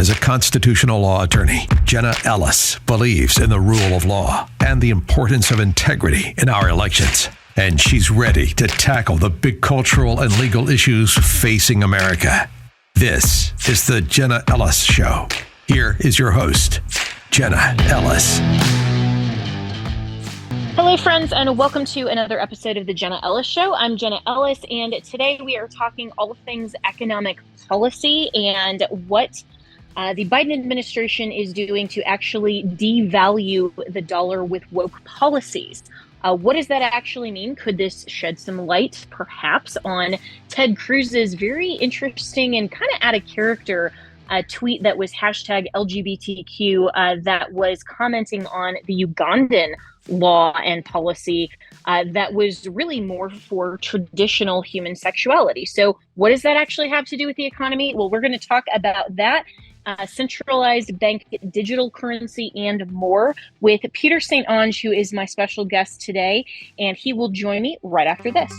As a constitutional law attorney, Jenna Ellis believes in the rule of law and the importance of integrity in our elections. And she's ready to tackle the big cultural and legal issues facing America. This is the Jenna Ellis Show. Here is your host, Jenna Ellis. Hello, friends, and welcome to another episode of the Jenna Ellis Show. I'm Jenna Ellis, and today we are talking all things economic policy and what the Biden administration is doing to actually devalue the dollar with woke policies. What does that actually mean? Could this shed some light, perhaps, on Ted Cruz's very interesting and kind of out of character tweet that was hashtag LGBTQ that was commenting on the Ugandan law and policy that was really more for traditional human sexuality. So what does that actually have to do with the economy? Well, we're going to talk about that. Centralized bank digital currency and more with Peter St. Onge, who is my special guest today, and he will join me right after this.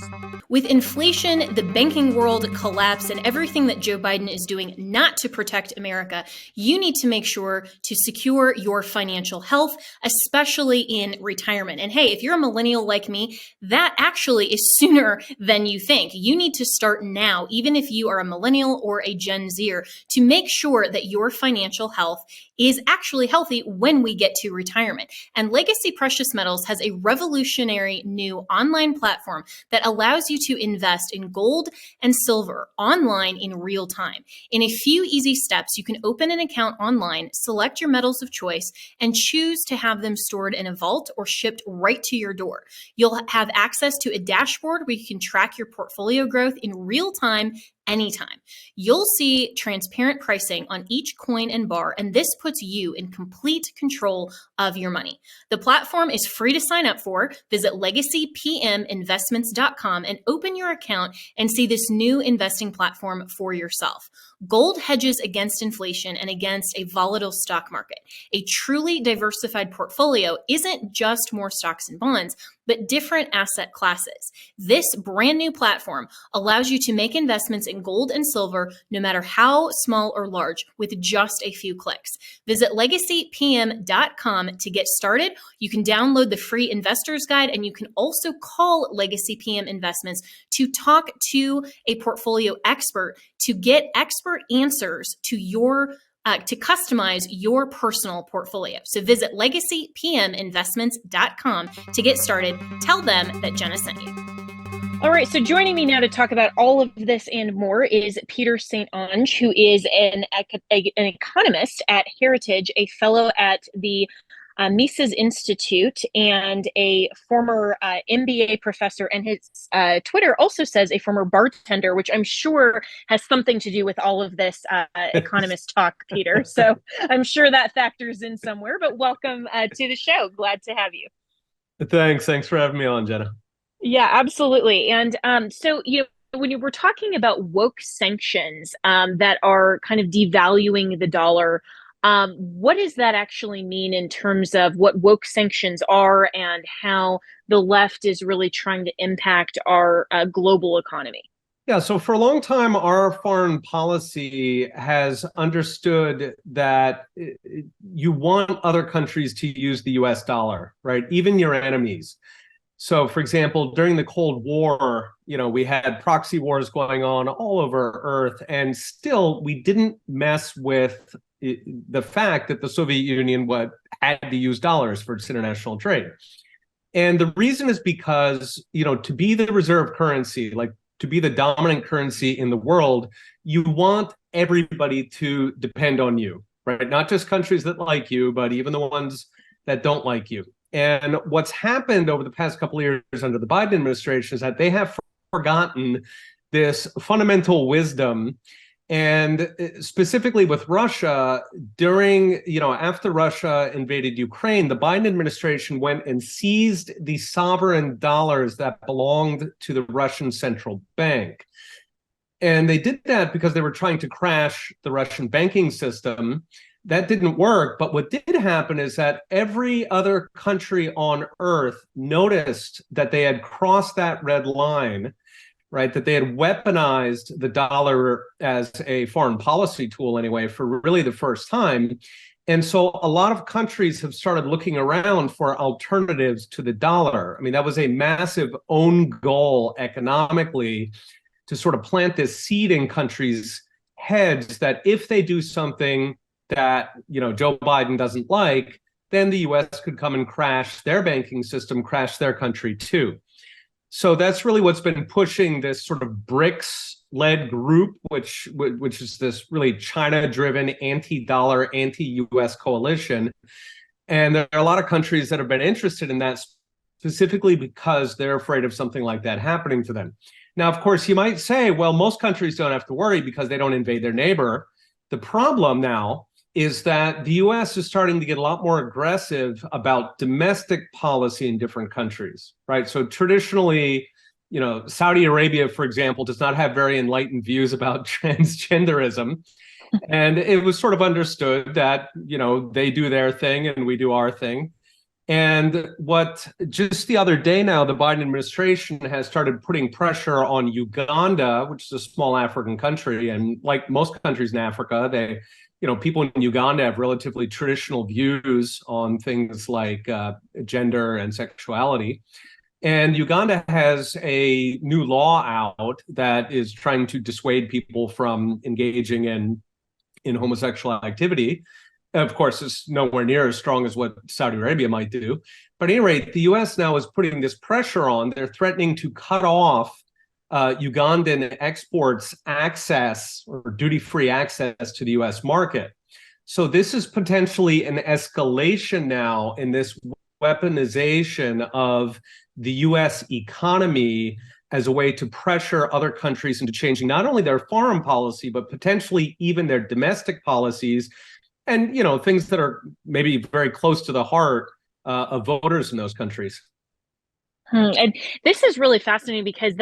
With inflation, the banking world collapse, and everything that Joe Biden is doing not to protect America, you need to make sure to secure your financial health, especially in retirement. And hey, if you're a millennial like me, that actually is sooner than you think. You need to start now, even if you are a millennial or a Gen Zer, to make sure that your financial health is actually healthy when we get to retirement. And Legacy Precious Metals has a revolutionary new online platform that allows you to invest in gold and silver online in real time. In a few easy steps, you can open an account online, select your metals of choice, and choose to have them stored in a vault or shipped right to your door. You'll have access to a dashboard where you can track your portfolio growth in real time anytime. You'll see transparent pricing on each coin and bar, and this puts you in complete control of your money. The platform is free to sign up for. Visit legacypminvestments.com and open your account and see this new investing platform for yourself. Gold hedges against inflation and against a volatile stock market. A truly diversified portfolio isn't just more stocks and bonds, but different asset classes. This brand new platform allows you to make investments in gold and silver, no matter how small or large, with just a few clicks. Visit legacypm.com to get started. You can download the free investor's guide, and you can also call Legacy PM Investments to talk to a portfolio expert to get expert answers to your to customize your personal portfolio. So visit legacypminvestments.com to get started. Tell them that Jenna sent you. All right, so joining me now to talk about all of this and more is Peter St. Onge, who is an economist at Heritage, a fellow at the Mises Institute, and a former MBA professor, and his Twitter also says a former bartender, which I'm sure has something to do with all of this economist talk, Peter. So I'm sure that factors in somewhere, but welcome to the show. Glad to have you. Thanks for having me on, Jenna. Yeah, absolutely. And so, when you were talking about woke sanctions that are kind of devaluing the dollar, what does that actually mean in terms of what woke sanctions are and how the left is really trying to impact our global economy? Yeah, so for a long time, our foreign policy has understood that you want other countries to use the US dollar, right? Even your enemies. So, for example, during the Cold War, we had proxy wars going on all over Earth, and still we didn't mess with the fact that the Soviet Union had to use dollars for its international trade. And the reason is because, to be the reserve currency, like to be the dominant currency in the world, you want everybody to depend on you, right? Not just countries that like you, but even the ones that don't like you. And what's happened over the past couple of years under the Biden administration is that they have forgotten this fundamental wisdom. And specifically with Russia, after Russia invaded Ukraine, the Biden administration went and seized the sovereign dollars that belonged to the Russian central bank. And they did that because they were trying to crash the Russian banking system. That didn't work. But what did happen is that every other country on earth noticed that they had crossed that red line, right? That they had weaponized the dollar as a foreign policy tool anyway for really the first time. And so a lot of countries have started looking around for alternatives to the dollar. I mean, that was a massive own goal economically to sort of plant this seed in countries' heads that if they do something that, Joe Biden doesn't like, then the US could come and crash their banking system, crash their country too. So that's really what's been pushing this sort of BRICS-led group, which is this really China-driven anti-dollar, anti-US coalition. And there are a lot of countries that have been interested in that specifically because they're afraid of something like that happening to them. Now, of course, you might say, well, most countries don't have to worry because they don't invade their neighbor. The problem now is that the US is starting to get a lot more aggressive about domestic policy in different countries, right? So traditionally, Saudi Arabia, for example, does not have very enlightened views about transgenderism. And it was sort of understood that, they do their thing and we do our thing. And what just the other day now, the Biden administration has started putting pressure on Uganda, which is a small African country. And like most countries in Africa, people in Uganda have relatively traditional views on things like gender and sexuality. And Uganda has a new law out that is trying to dissuade people from engaging in homosexual activity. Of course, it's nowhere near as strong as what Saudi Arabia might do. But at any rate, the US now is putting this pressure on. They're threatening to cut off Ugandan exports access or duty-free access to the US market. So this is potentially an escalation now in this weaponization of the US economy as a way to pressure other countries into changing not only their foreign policy, but potentially even their domestic policies and, things that are maybe very close to the heart of voters in those countries. And this is really fascinating because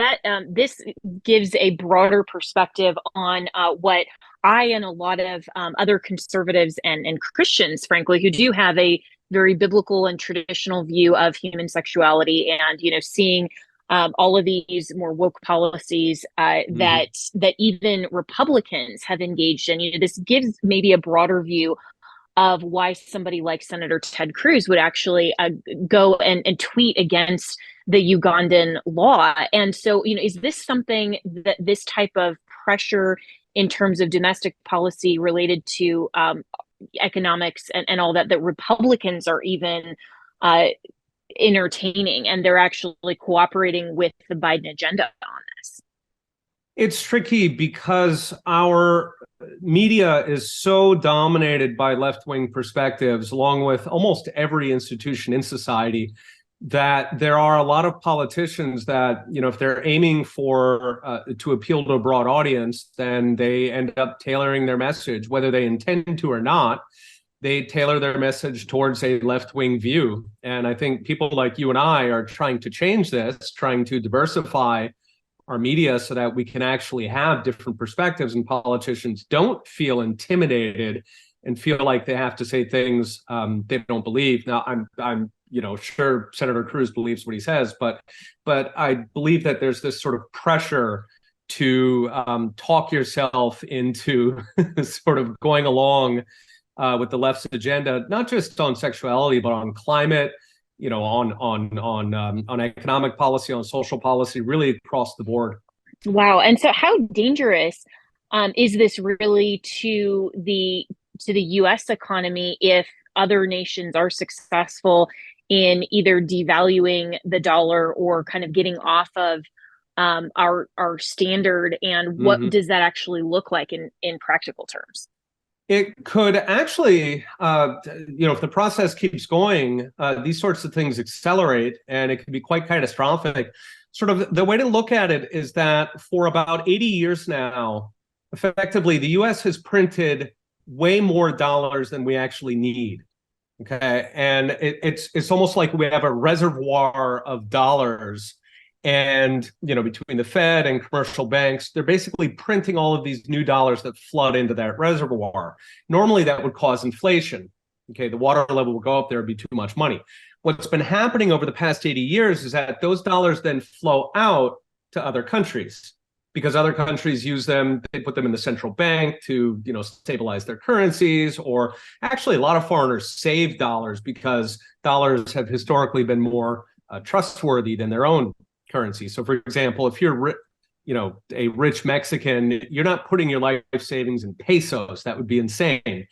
this gives a broader perspective on what I and a lot of other conservatives and Christians, frankly, who do have a very biblical and traditional view of human sexuality and, seeing all of these more woke policies that even Republicans have engaged in. This gives maybe a broader view of why somebody like Senator Ted Cruz would actually go and tweet against the Ugandan law. And so, is this something that this type of pressure in terms of domestic policy related to economics and all that Republicans are even entertaining, and they're actually cooperating with the Biden agenda on this? It's tricky because our media is so dominated by left-wing perspectives, along with almost every institution in society, that there are a lot of politicians that, if they're aiming for to appeal to a broad audience, then they end up tailoring their message, whether they intend to or not. They tailor their message towards a left-wing view. And I think people like you and I are trying to change this, trying to diversify our media so that we can actually have different perspectives and politicians don't feel intimidated and feel like they have to say things they don't believe. Now, I'm sure Senator Cruz believes what he says, but I believe that there's this sort of pressure to talk yourself into sort of going along with the left's agenda, not just on sexuality, but on climate, on economic policy, on social policy, really across the board. Wow. And so how dangerous is this really to the US economy if other nations are successful in either devaluing the dollar or kind of getting off of our standard? And what does that actually look like in practical terms? It could actually, if the process keeps going, these sorts of things accelerate, and it can be quite catastrophic. Sort of the way to look at it is that for about 80 years now, effectively, the US has printed way more dollars than we actually need. Okay, and it's almost like we have a reservoir of dollars. And, between the Fed and commercial banks, they're basically printing all of these new dollars that flood into that reservoir. Normally, that would cause inflation. Okay, the water level will go up, there would be too much money. What's been happening over the past 80 years is that those dollars then flow out to other countries because other countries use them. They put them in the central bank to, stabilize their currencies, or actually a lot of foreigners save dollars because dollars have historically been more trustworthy than their own currency. So for example, if you're a rich Mexican, you're not putting your life savings in pesos. That would be insane.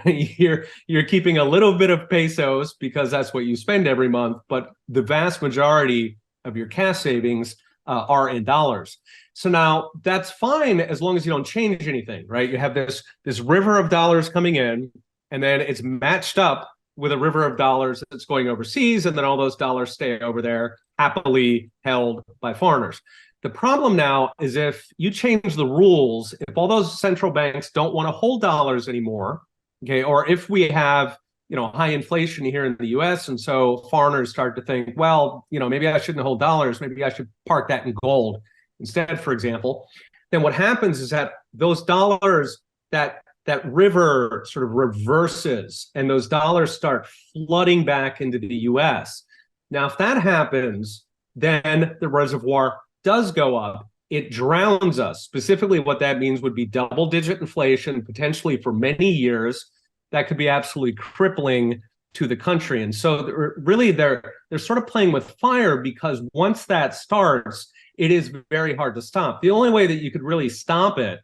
Right? You're keeping a little bit of pesos because that's what you spend every month, but the vast majority of your cash savings are in dollars. So now that's fine as long as you don't change anything, right? You have this river of dollars coming in, and then it's matched up with a river of dollars that's going overseas, and then all those dollars stay over there happily held by foreigners. The problem now is if you change the rules, if all those central banks don't want to hold dollars anymore, okay, or if we have high inflation here in the US, and so foreigners start to think, well, maybe I shouldn't hold dollars, maybe I should park that in gold instead, for example, then what happens is that those dollars, that river sort of reverses, and those dollars start flooding back into the US. Now, if that happens, then the reservoir does go up. It drowns us. Specifically, what that means would be double-digit inflation, potentially for many years. That could be absolutely crippling to the country. And so really they're sort of playing with fire, because once that starts, it is very hard to stop. The only way that you could really stop it,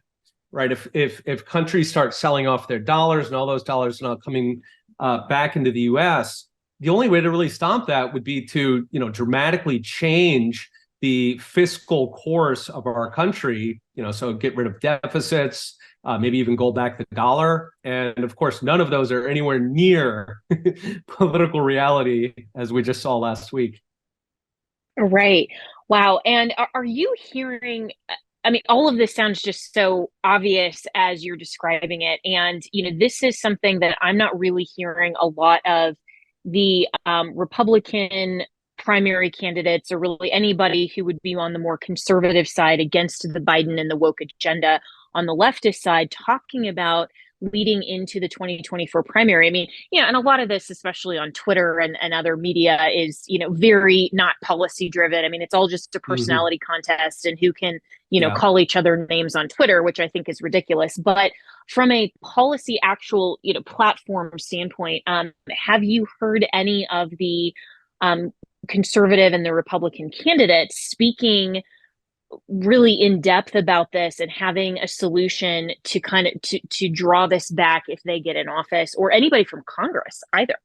right, if countries start selling off their dollars and all those dollars are now coming back into the US, the only way to really stop that would be to dramatically change the fiscal course of our country, so get rid of deficits, maybe even go back the dollar. And of course, none of those are anywhere near political reality, as we just saw last week. Right. Wow. And are you hearing, I mean, all of this sounds just so obvious as you're describing it. And, this is something that I'm not really hearing a lot of the Republican primary candidates, or really anybody who would be on the more conservative side against the Biden and the woke agenda on the leftist side, talking about leading into the 2024 primary. I mean, and a lot of this, especially on Twitter and other media, is, very not policy driven. I mean, it's all just a personality contest and who can, call each other names on Twitter, which I think is ridiculous. But from a policy actual, platform standpoint, have you heard any of the conservative and the Republican candidates speaking really in depth about this and having a solution to kind of to draw this back if they get in office, or anybody from Congress either?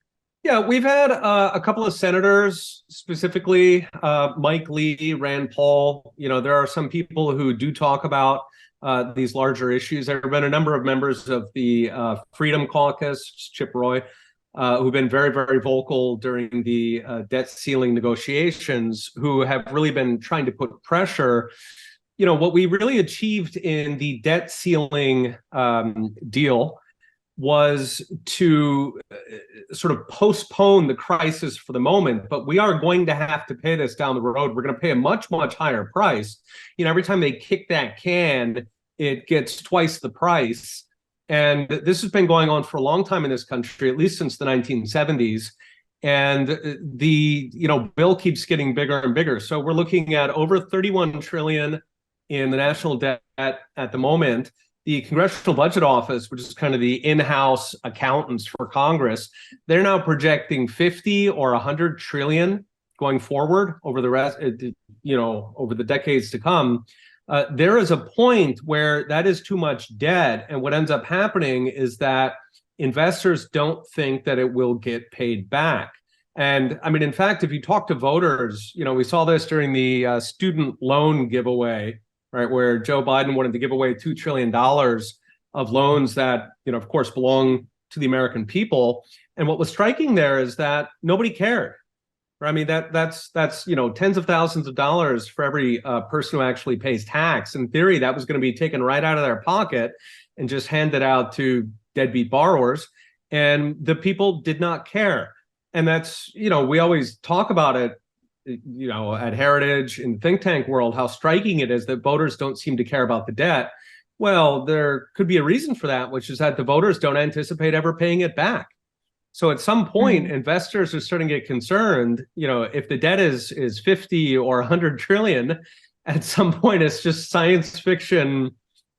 Yeah, we've had a couple of senators, specifically Mike Lee, Rand Paul. There are some people who do talk about these larger issues. There have been a number of members of the Freedom Caucus, Chip Roy, who've been very, very vocal during the debt ceiling negotiations, who have really been trying to put pressure. What we really achieved in the debt ceiling deal was to sort of postpone the crisis for the moment, but we are going to have to pay this down the road. We're going to pay a much, much higher price. Every time they kick that can, it gets twice the price. And this has been going on for a long time in this country, at least since the 1970s. And the bill keeps getting bigger and bigger. So we're looking at over 31 trillion in the national debt at the moment. The Congressional Budget Office, which is kind of the in-house accountants for Congress, they're now projecting 50 or 100 trillion going forward over the rest, over the decades to come. There is a point where that is too much debt, and what ends up happening is that investors don't think that it will get paid back. And I mean, in fact, if you talk to voters, we saw this during the student loan giveaway, right, where Joe Biden wanted to give away $2 trillion of loans that, of course, belong to the American people. And what was striking there is that nobody cared. I mean, that's tens of thousands of dollars for every person who actually pays tax. In theory, that was going to be taken right out of their pocket and just handed out to deadbeat borrowers. And the people did not care. And that's, we always talk about it, at Heritage in think tank world, how striking it is that voters don't seem to care about the debt. Well, there could be a reason for that, which is that the voters don't anticipate ever paying it back. So at some point, investors are starting to get concerned, if the debt is 50 or 100 trillion, at some point it's just science fiction.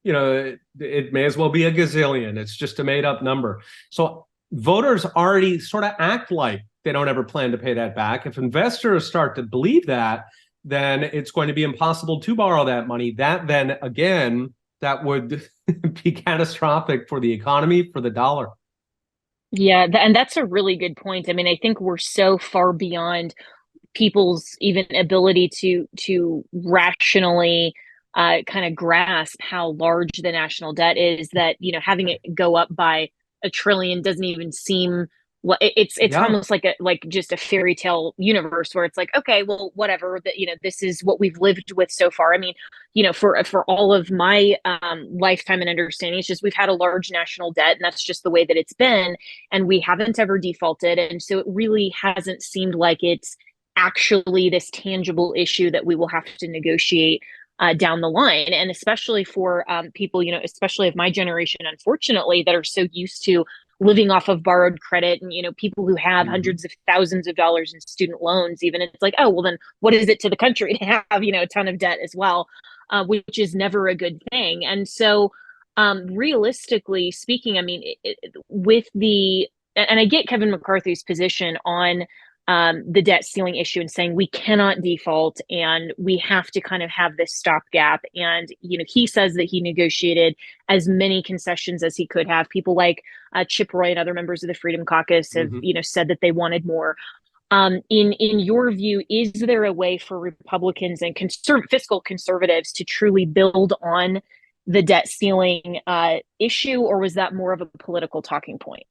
It may as well be a gazillion. It's just a made up number. So voters already sort of act like they don't ever plan to pay that back. If investors start to believe that, then it's going to be impossible to borrow that money. That then again, that would be catastrophic for the economy, for the dollar. Yeah, and that's a really good point. I mean, I think we're so far beyond people's even ability to rationally kind of grasp how large the national debt is, that having it go up by $1 trillion doesn't even seem, well, it's Yeah. almost like just a fairy tale universe where it's like, okay, well, whatever, that this is what we've lived with so far. I mean, for all of my lifetime and understanding, it's just we've had a large national debt, and that's just the way that it's been, and we haven't ever defaulted, and so it really hasn't seemed like it's actually this tangible issue that we will have to negotiate down the line. And especially for people, especially of my generation, unfortunately, that are so used to living off of borrowed credit, and people who have hundreds of thousands of dollars in student loans, even, it's like, oh, well, then what is it to the country to have a ton of debt as well, which is never a good thing. And so realistically speaking, I mean, with the, and I get Kevin McCarthy's position on the debt ceiling issue and saying we cannot default and we have to kind of have this stopgap. And, he says that he negotiated as many concessions as he could have. People like Chip Roy and other members of the Freedom Caucus have, said that they wanted more. In your view, is there a way for Republicans and fiscal conservatives to truly build on the debt ceiling issue, or was that more of a political talking point?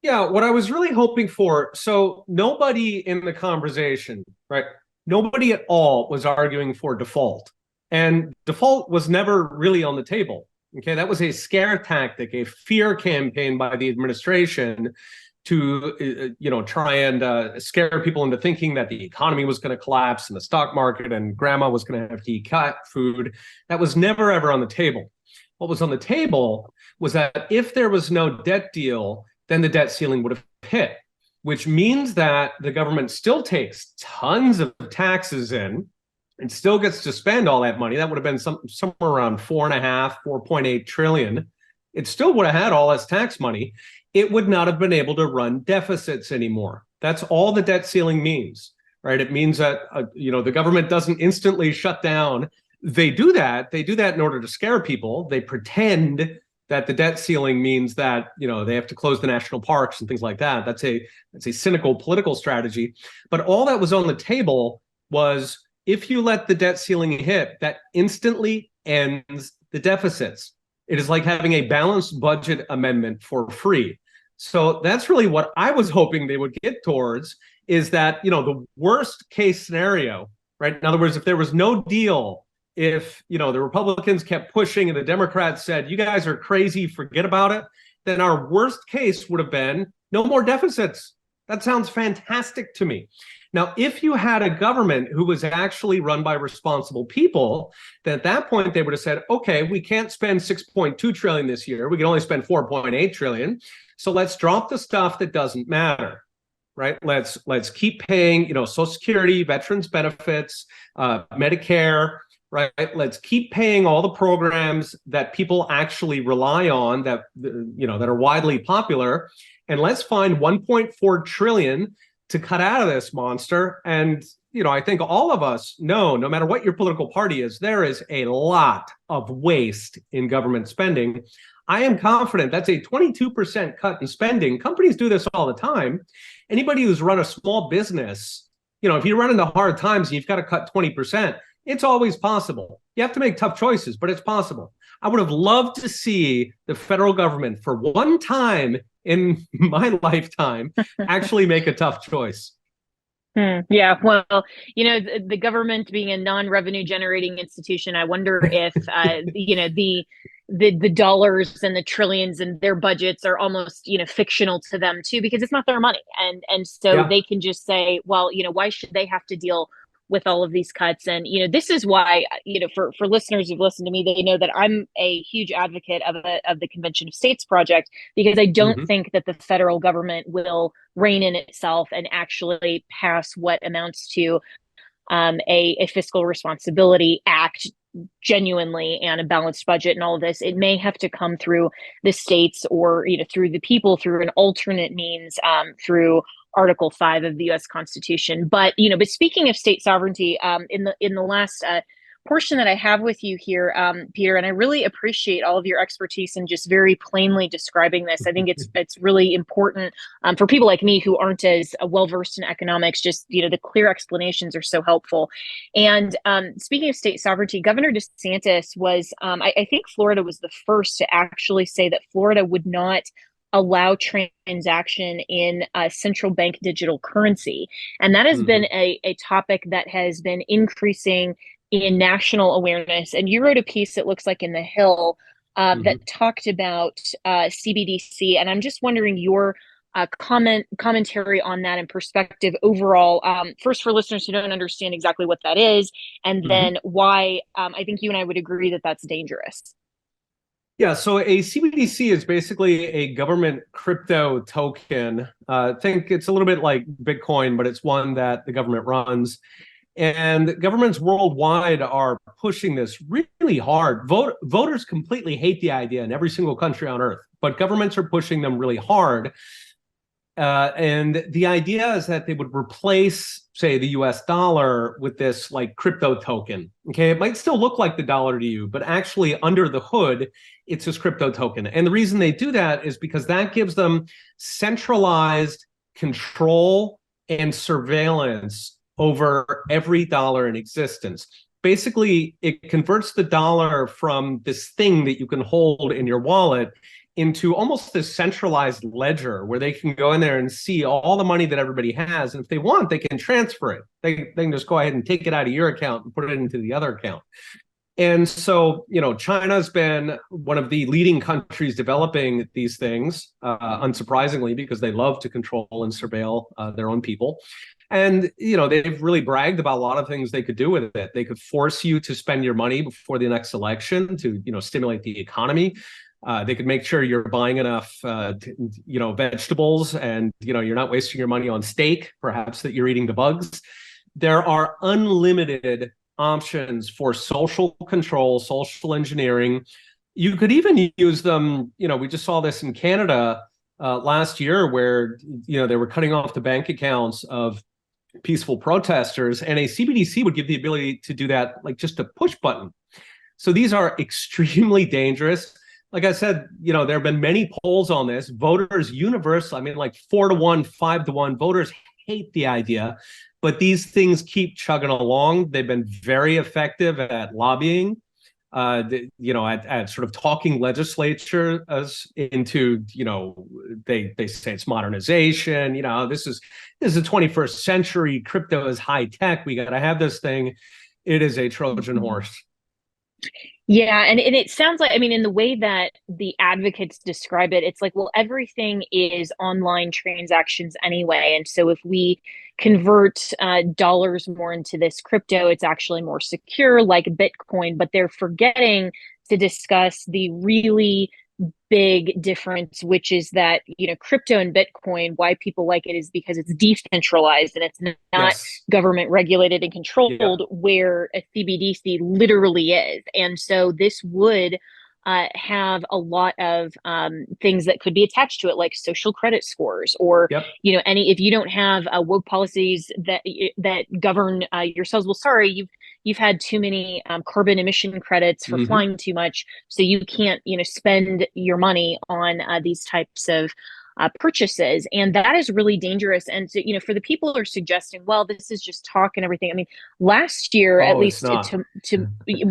Yeah, what I was really hoping for, so nobody in the conversation, right? Nobody at all was arguing for default. And default was never really on the table. Okay, that was a scare tactic, a fear campaign by the administration to try and scare people into thinking that the economy was going to collapse and the stock market and grandma was going to have to eat cat food. That was never ever on the table. What was on the table was that if there was no debt deal, then the debt ceiling would have hit, which means that the government still takes tons of taxes in and still gets to spend all that money. That would have been somewhere around 4.8 trillion. It still would have had all this tax money. It would not have been able to run deficits anymore. That's all the debt ceiling means, right? It means that the government doesn't instantly shut down. They do that in order to scare people. They pretend that the debt ceiling means that they have to close the national parks and things like that. That's a cynical political strategy. But all that was on the table was, if you let the debt ceiling hit, that instantly ends the deficits. It is like having a balanced budget amendment for free. So that's really what I was hoping they would get towards, is that the worst case scenario, right? In other words, if there was no deal, if the Republicans kept pushing and the Democrats said, you guys are crazy, forget about it, then our worst case would have been no more deficits. That sounds fantastic to me. Now, if you had a government who was actually run by responsible people, then at that point they would have said, okay, we can't spend 6.2 trillion this year. We can only spend 4.8 trillion. So let's drop the stuff that doesn't matter. Right? Let's keep paying, Social Security, veterans benefits, Medicare. Right. Let's keep paying all the programs that people actually rely on, that that are widely popular, and let's find 1.4 trillion to cut out of this monster. And I think all of us know, no matter what your political party is, there is a lot of waste in government spending. I am confident that's a 22% cut in spending. Companies do this all the time. Anybody who's run a small business, if you run into hard times and you've got to cut 20%. It's always possible. You have to make tough choices, but it's possible. I would have loved to see the federal government, for one time in my lifetime, actually make a tough choice. Yeah, well, the government being a non-revenue generating institution, I wonder if the dollars and the trillions and their budgets are almost fictional to them too, because it's not their money, and so they can just say, well, why should they have to deal with all of these cuts? And this is why for listeners who've listened to me, they know that I'm a huge advocate of the Convention of States project, because I don't think that the federal government will rein in itself and actually pass what amounts to a fiscal responsibility act genuinely and a balanced budget and all of this, it may have to come through the states or through the people through an alternate means, through Article 5 of the U.S. Constitution. But but speaking of state sovereignty, in the last portion that I have with you here, Peter, and I really appreciate all of your expertise in just very plainly describing this. I think it's really important for people like me who aren't as well versed in economics. Just the clear explanations are so helpful. And speaking of state sovereignty, Governor DeSantis was, I think Florida was the first to actually say that Florida would not allow transaction in central bank digital currency, and that has been a topic that has been increasing in national awareness. And you wrote a piece, it looks like, in The Hill that talked about CBDC. And I'm just wondering your commentary on that and perspective overall. First, for listeners who don't understand exactly what that is, and then why I think you and I would agree that that's dangerous. Yeah, so a CBDC is basically a government crypto token. I think it's a little bit like Bitcoin, but it's one that the government runs. And governments worldwide are pushing this really hard. Voters completely hate the idea in every single country on earth, but governments are pushing them really hard. And the idea is that they would replace, say, the US dollar with this like crypto token. Okay, it might still look like the dollar to you, but actually under the hood, it's this crypto token. And the reason they do that is because that gives them centralized control and surveillance over every dollar in existence. Basically, it converts the dollar from this thing that you can hold in your wallet into almost this centralized ledger where they can go in there and see all the money that everybody has. And if they want, they can transfer it. They can just go ahead and take it out of your account and put it into the other account. And so, China's been one of the leading countries developing these things, unsurprisingly, because they love to control and surveil their own people. And, they've really bragged about a lot of things they could do with it. They could force you to spend your money before the next election to, stimulate the economy. They could make sure you're buying enough, vegetables and, you're not wasting your money on steak, perhaps that you're eating the bugs. There are unlimited options for social control, social engineering. You could even use them, we just saw this in Canada last year where, they were cutting off the bank accounts of peaceful protesters, and a CBDC would give the ability to do that, like just a push button. So these are extremely dangerous. Like I said, there have been many polls on this. Voters universally, like 4-1, 5-1, voters hate the idea, but these things keep chugging along. They've been very effective at lobbying, at sort of talking legislatures into, they say it's modernization. This is the 21st century. Crypto is high tech. We got to have this thing. It is a Trojan horse. Yeah, and it sounds like, in the way that the advocates describe it, it's like, well, everything is online transactions anyway. And so if we convert dollars more into this crypto, it's actually more secure, like Bitcoin. But they're forgetting to discuss the really big difference, which is that, crypto and Bitcoin, why people like it is because it's decentralized and it's not government regulated and controlled, where a CBDC literally is. And so this would have a lot of things that could be attached to it, like social credit scores, or if you don't have woke policies that govern yourselves. Well, sorry, you've had too many carbon emission credits for flying too much, so you can't spend your money on these types of purchases, and that is really dangerous. And so, for the people who are suggesting, well, this is just talk and everything. Last year, at least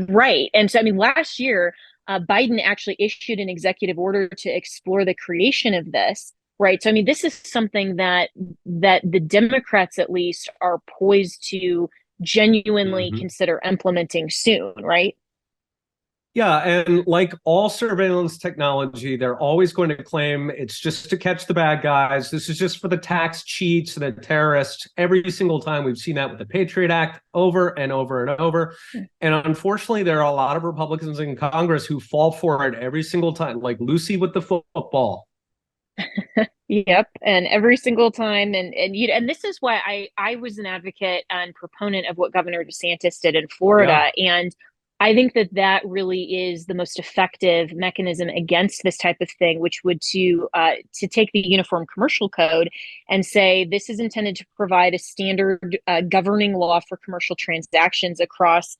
right, and so last year. Biden actually issued an executive order to explore the creation of this, right? So, this is something that the Democrats, at least, are poised to genuinely consider implementing soon, right? Yeah, and like all surveillance technology, they're always going to claim it's just to catch the bad guys. This is just for the tax cheats and the terrorists. Every single time we've seen that with the Patriot Act over and over and over. And unfortunately, there are a lot of Republicans in Congress who fall for it every single time, like Lucy with the football. Yep, and every single time, and this is why I was an advocate and proponent of what Governor DeSantis did in Yeah. Florida, and I think that that really is the most effective mechanism against this type of thing, which would to take the Uniform Commercial Code and say this is intended to provide a standard governing law for commercial transactions across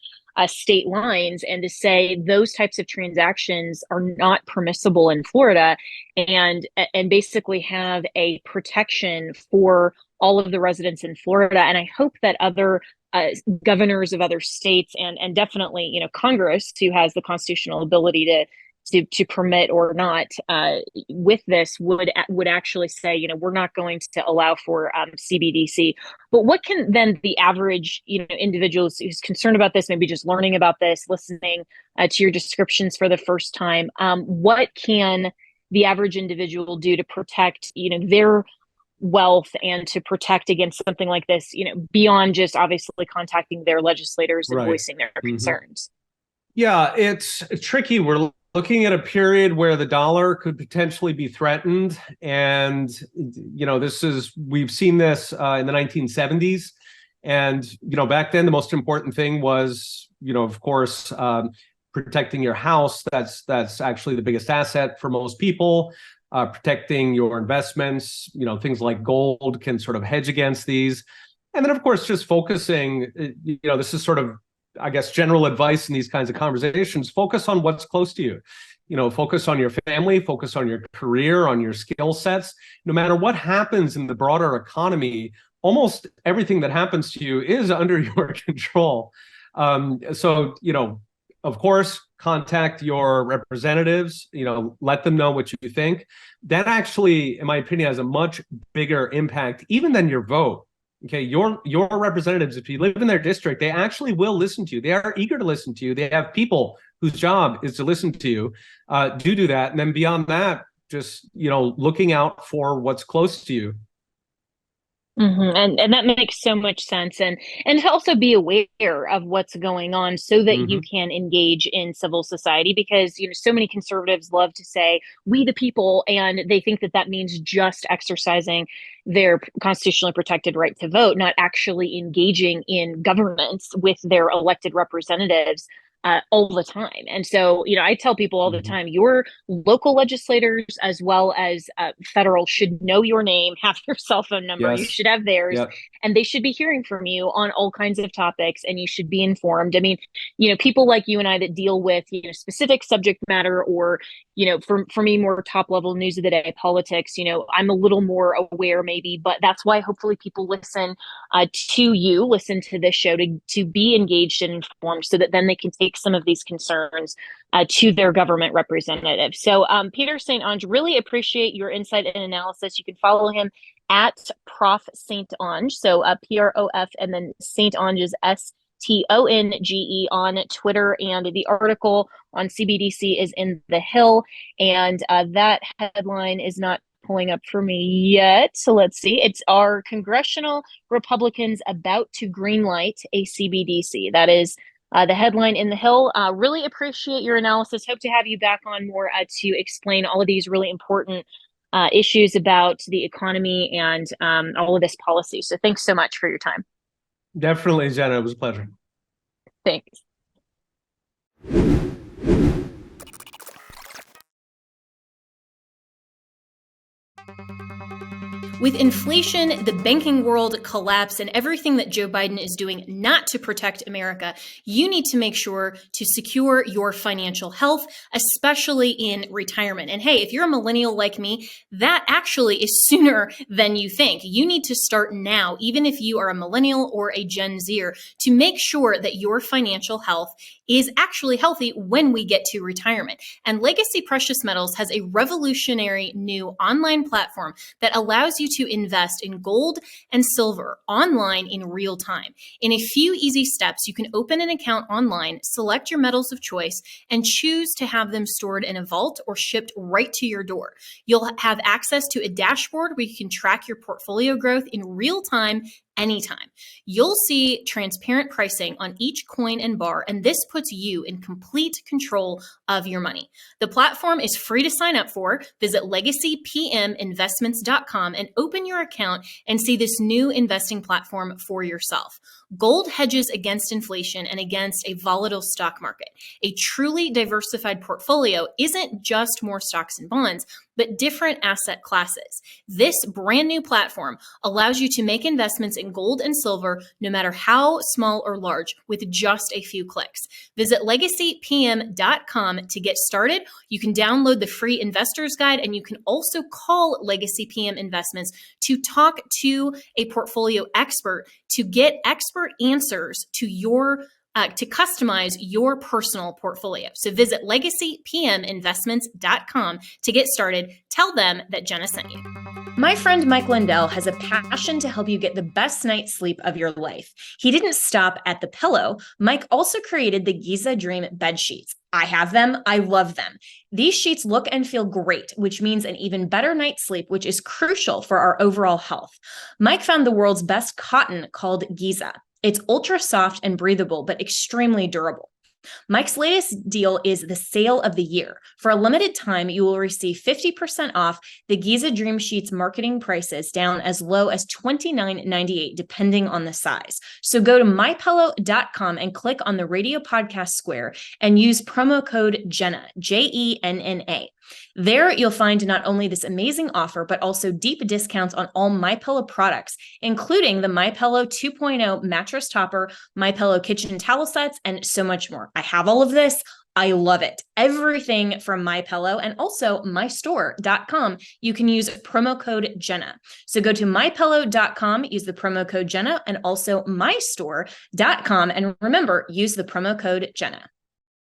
state lines, and to say those types of transactions are not permissible in Florida, and basically have a protection for all of the residents in Florida. And I hope that other governors of other states, and definitely Congress, who has the constitutional ability to permit or not with this, would actually say, we're not going to allow for CBDC. But what can then the average individual who's concerned about this, maybe just learning about this, listening to your descriptions for the first time, what can the average individual do to protect their wealth and to protect against something like this, beyond just obviously contacting their legislators and Right. voicing their concerns? Yeah, it's tricky. We're looking at a period where the dollar could potentially be threatened. And, we've seen this in the 1970s. And, back then, the most important thing was, of course, protecting your house. That's actually the biggest asset for most people. Protecting your investments, things like gold can sort of hedge against these. And then, of course, just focusing, this is sort of, I guess, general advice in these kinds of conversations. Focus on what's close to you. Focus on your family, focus on your career, on your skill sets. No matter what happens in the broader economy, almost everything that happens to you is under your control. Of course, contact your representatives, let them know what you think. That actually, in my opinion, has a much bigger impact even than your vote. Okay, your representatives, if you live in their district, they actually will listen to you. They are eager to listen to you. They have people whose job is to listen to you. Do that. And then beyond that, just, looking out for what's close to you. And that makes so much sense, and to also be aware of what's going on so that you can engage in civil society, because so many conservatives love to say we the people, and they think that that means just exercising their constitutionally protected right to vote, not actually engaging in governance with their elected representatieurs all the time. And so, I tell people all the time, your local legislators as well as federal should know your name, have your cell phone number. Yes. You should have theirs. Yep. And they should be hearing from you on all kinds of topics, and you should be informed. I mean, people like you and I that deal with, specific subject matter, or, for me, more top level news of the day politics, I'm a little more aware maybe, but that's why hopefully people listen listen to this show to be engaged and informed, so that then they can take some of these concerns to their government representative. So Peter St. Onge, really appreciate your insight and analysis. You can follow him at Prof. St. Onge. So PROF and then St. Onge is STONGE on Twitter. And the article on CBDC is in The Hill. And that headline is not pulling up for me yet. So let's see. It's Are Congressional Republicans About to Greenlight a CBDC? That is the headline in The Hill. Really appreciate your analysis. Hope to have you back on more to explain all of these really important issues about the economy and all of this policy. So thanks so much for your time. Definitely, Jenna. It was a pleasure. Thanks. With inflation, the banking world collapse, and everything that Joe Biden is doing not to protect America, you need to make sure to secure your financial health, especially in retirement. And hey, if you're a millennial like me, that actually is sooner than you think. You need to start now, even if you are a millennial or a Gen Zer, to make sure that your financial health is actually healthy when we get to retirement. And Legacy Precious Metals has a revolutionary new online platform that allows you to invest in gold and silver online in real time. In a few easy steps, you can open an account online, select your metals of choice, and choose to have them stored in a vault or shipped right to your door. You'll have access to a dashboard where you can track your portfolio growth in real time anytime. You'll see transparent pricing on each coin and bar, and this puts you in complete control of your money. The platform is free to sign up for. Visit legacypminvestments.com and open your account and see this new investing platform for yourself. Gold hedges against inflation and against a volatile stock market. A truly diversified portfolio isn't just more stocks and bonds, but different asset classes. This brand new platform allows you to make investments in gold and silver, no matter how small or large, with just a few clicks. Visit legacypm.com to get started. You can download the free investor's guide, and you can also call Legacy PM Investments to talk to a portfolio expert to get expert answers to to customize your personal portfolio. So visit legacypminvestments.com to get started. Tell them that Jenna sent you. My friend Mike Lindell has a passion to help you get the best night's sleep of your life. He didn't stop at the pillow. Mike also created the Giza Dream bed sheets. I have them. I love them. These sheets look and feel great, which means an even better night's sleep, which is crucial for our overall health. Mike found the world's best cotton called Giza. It's ultra soft and breathable, but extremely durable. Mike's latest deal is the sale of the year. For a limited time, you will receive 50% off the Giza Dream Sheets marketing prices down as low as $29.98, depending on the size. So go to mypillow.com and click on the radio podcast square and use promo code Jenna, Jenna. There, you'll find not only this amazing offer, but also deep discounts on all MyPillow products, including the MyPillow 2.0 mattress topper, MyPillow kitchen towel sets, and so much more. I have all of this. I love it. Everything from MyPillow and also mystore.com, you can use promo code Jenna. So go to mypillow.com, use the promo code Jenna, and also mystore.com. And remember, use the promo code Jenna.